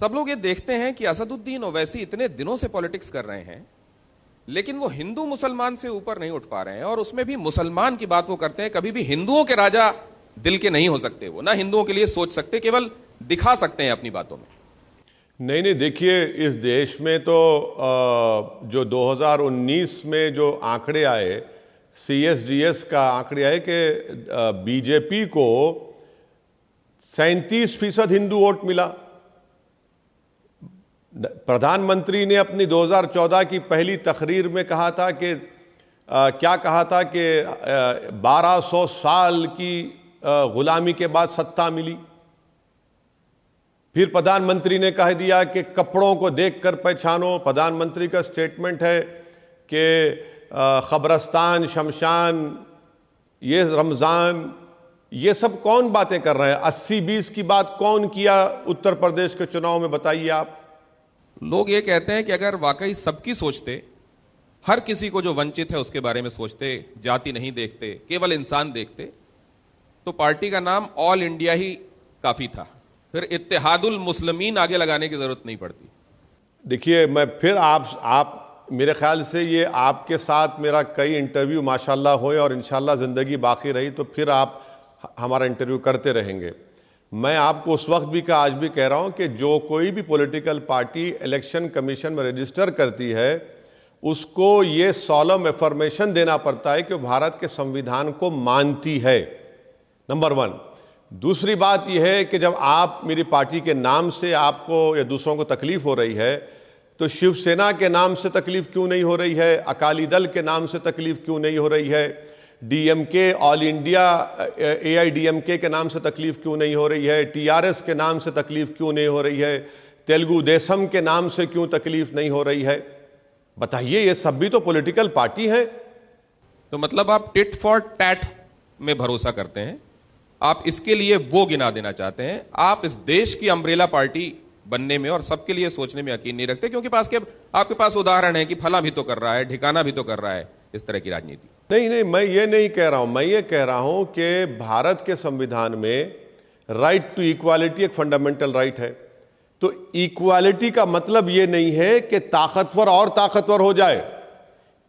सब लोग ये देखते हैं कि असदुद्दीन ओवैसी इतने दिनों से पॉलिटिक्स कर रहे हैं, लेकिन वो हिंदू मुसलमान से ऊपर नहीं उठ पा रहे हैं, और उसमें भी मुसलमान की बात वो करते हैं। कभी भी हिंदुओं के राजा दिल के नहीं हो सकते, वो ना हिंदुओं के लिए सोच सकते, केवल दिखा सकते हैं अपनी बातों में। नहीं, देखिए, इस देश में तो जो 2019 में जो आंकड़े आए, CSDS का आंकड़े आए कि बीजेपी को 37% हिंदू वोट मिला। प्रधानमंत्री ने अपनी 2014 की पहली तकरीर में कहा था कि क्या कहा था कि 1200 साल की गुलामी के बाद सत्ता मिली। फिर प्रधानमंत्री ने कह दिया कि कपड़ों को देखकर पहचानो। प्रधानमंत्री का स्टेटमेंट है कि कब्रस्तान, शमशान, ये रमज़ान, ये सब कौन बातें कर रहे हैं? 80-20 की बात कौन किया उत्तर प्रदेश के चुनाव में, बताइए आप। लोग ये कहते हैं कि अगर वाकई सबकी सोचते, हर किसी को जो वंचित है उसके बारे में सोचते, जाति नहीं देखते, केवल इंसान देखते, तो पार्टी का नाम ऑल इंडिया ही काफी था, फिर इत्तेहादुल मुस्लिमीन आगे लगाने की जरूरत नहीं पड़ती। देखिए, मैं फिर आप मेरे ख्याल से ये आपके साथ मेरा कई इंटरव्यू माशाल्लाह हुए और इंशाल्लाह ज़िंदगी बाकी रही तो फिर आप हमारा इंटरव्यू करते रहेंगे। मैं आपको उस वक्त भी कहा, आज भी कह रहा हूं कि जो कोई भी पॉलिटिकल पार्टी इलेक्शन कमीशन में रजिस्टर करती है, उसको ये सॉलम एफर्मेशन देना पड़ता है कि भारत के संविधान को मानती है, नंबर 1। दूसरी बात यह है कि जब आप मेरी पार्टी के नाम से आपको या दूसरों को तकलीफ हो रही है, तो शिवसेना के नाम से तकलीफ क्यों नहीं हो रही है? अकाली दल के नाम से तकलीफ क्यों नहीं हो रही है? DMK, ऑल इंडिया AIDMK के नाम से तकलीफ क्यों नहीं हो रही है? TRS के नाम से तकलीफ क्यों नहीं हो रही है? तेलुगु देशम के नाम से क्यों तकलीफ नहीं हो रही है? बताइए, ये सब भी तो पॉलिटिकल पार्टी है। तो मतलब आप टिट फॉर टैट में भरोसा करते हैं, आप इसके लिए वो गिना देना चाहते हैं। आप इस देश की अम्ब्रेला पार्टी बनने में और सबके लिए सोचने में यकीन नहीं रखते, क्योंकि आपके पास उदाहरण है कि फला भी तो कर रहा है, ठिकाना भी तो कर रहा है इस तरह की राजनीति। नहीं, मैं ये नहीं कह रहा हूं। मैं ये कह रहा हूं कि भारत के संविधान में राइट टू इक्वालिटी एक फंडामेंटल राइट है। तो इक्वालिटी का मतलब ये नहीं है कि ताकतवर और ताकतवर हो जाए।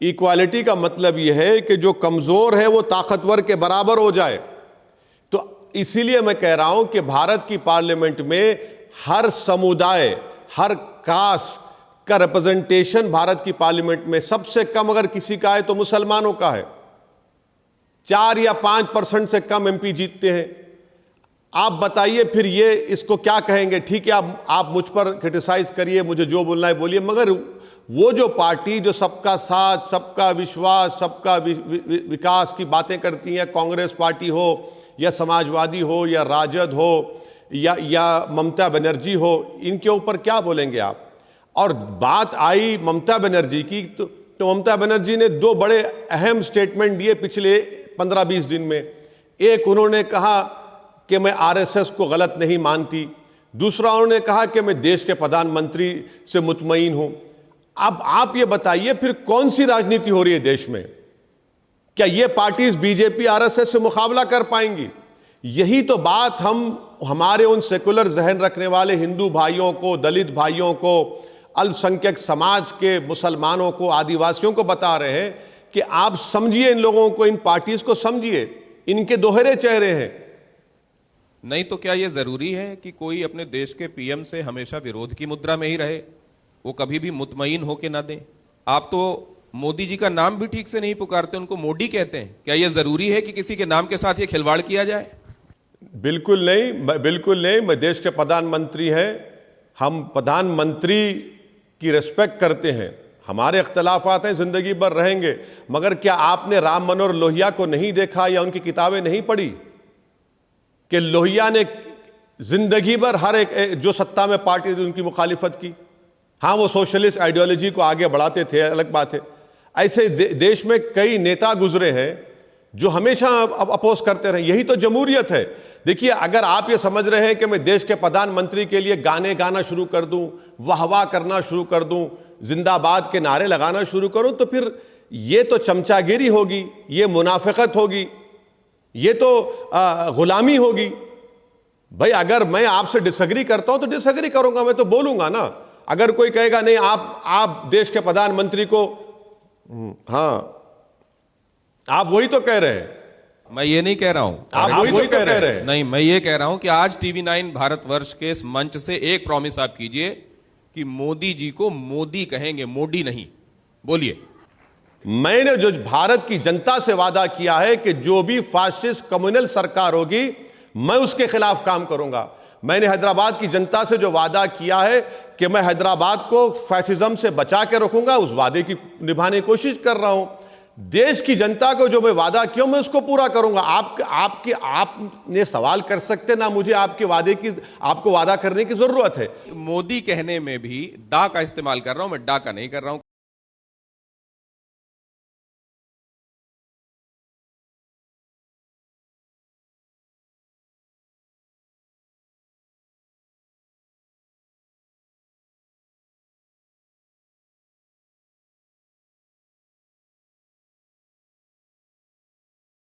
इक्वालिटी का मतलब यह है कि जो कमजोर है वो ताकतवर के बराबर हो जाए। तो इसीलिए मैं कह रहा हूं कि भारत की पार्लियामेंट में हर समुदाय, हर कास्ट का रिप्रेजेंटेशन भारत की पार्लियामेंट में सबसे कम अगर किसी का है तो मुसलमानों का है। 4 या 5% से कम MP जीतते हैं। आप बताइए फिर ये इसको क्या कहेंगे? ठीक है, आप मुझ पर क्रिटिसाइज करिए, मुझे जो बोलना है बोलिए, मगर वो जो पार्टी जो सबका साथ, सबका विश्वास, सबका विकास की बातें करती है, कांग्रेस पार्टी हो या समाजवादी हो या राजद हो या ममता बनर्जी हो, इनके ऊपर क्या बोलेंगे आप? और बात आई ममता बनर्जी की, तो ममता बनर्जी ने 2 बड़े अहम स्टेटमेंट दिए पिछले 15-20 दिन में। एक, उन्होंने कहा कि मैं RSS को गलत नहीं मानती। दूसरा, उन्होंने कहा कि मैं देश के प्रधानमंत्री से मुतमईन हूं। अब आप ये बताइए फिर कौन सी राजनीति हो रही है देश में? क्या ये पार्टीज BJP RSS से मुकाबला कर पाएंगी? यही तो बात हम हमारे उन सेकुलर जहन रखने वाले हिंदू भाइयों को, दलित भाइयों को, अल्पसंख्यक समाज के मुसलमानों को, आदिवासियों को बता रहे हैं कि आप समझिए इन लोगों को, इन पार्टीज को समझिए, इनके दोहरे चेहरे हैं। नहीं तो क्या यह जरूरी है कि कोई अपने देश के PM से हमेशा विरोध की मुद्रा में ही रहे, वो कभी भी मुतमईन होके ना दे? आप तो मोदी जी का नाम भी ठीक से नहीं पुकारते, उनको मोदी कहते हैं। क्या यह जरूरी है कि किसी के नाम के साथ ये खिलवाड़ किया जाए? बिल्कुल नहीं, बिल्कुल नहीं। मैं देश के प्रधानमंत्री हैं, हम प्रधानमंत्री की रिस्पेक्ट करते हैं। हमारे इख्तलाफात हैं, जिंदगी भर रहेंगे। मगर क्या आपने राम मनोहर लोहिया को नहीं देखा या उनकी किताबें नहीं पढ़ी कि लोहिया ने जिंदगी भर हर एक जो सत्ता में पार्टी थी उनकी मुखालिफत की? हाँ, वो सोशलिस्ट आइडियोलॉजी को आगे बढ़ाते थे, अलग बात है। ऐसे देश में कई नेता गुजरे हैं जो हमेशा अपोज करते रहे। यही तो जमहूरियत है। देखिए, अगर आप ये समझ रहे हैं कि मैं देश के प्रधानमंत्री के लिए गाने गाना शुरू कर दूं, वाहवाह करना शुरू कर दूं, जिंदाबाद के नारे लगाना शुरू करूं, तो फिर ये तो चमचागिरी होगी, ये मुनाफिकत होगी, ये तो गुलामी होगी। भाई अगर मैं आपसे डिसएग्री करता हूं तो डिसएग्री करूंगा, मैं तो बोलूंगा ना। अगर कोई कहेगा नहीं आप देश के प्रधानमंत्री को, हां आप वही तो कह रहे हैं, मैं ये नहीं कह रहा हूं, आप वही तो कह रहे हैं। नहीं, मैं ये कह रहा हूं कि आज TV9 भारतवर्ष के इस मंच से एक प्रॉमिस आप कीजिए कि मोदी जी को मोदी कहेंगे, मोदी नहीं। बोलिए। मैंने जो भारत की जनता से वादा किया है कि जो भी फासिस्ट कम्युनल सरकार होगी मैं उसके खिलाफ काम करूंगा। मैंने हैदराबाद की जनता से जो वादा किया है कि मैं हैदराबाद को फैसिज्म से बचा के रखूंगा, उस वादे की निभाने की कोशिश कर रहा हूं। देश की जनता को जो मैं वादा किया मैं उसको पूरा करूंगा। आपने सवाल कर सकते ना, मुझे आपके वादे की, आपको वादा करने की जरूरत है। मोदी कहने में भी डा का इस्तेमाल कर रहा हूं, मैं डा का नहीं कर रहा हूं।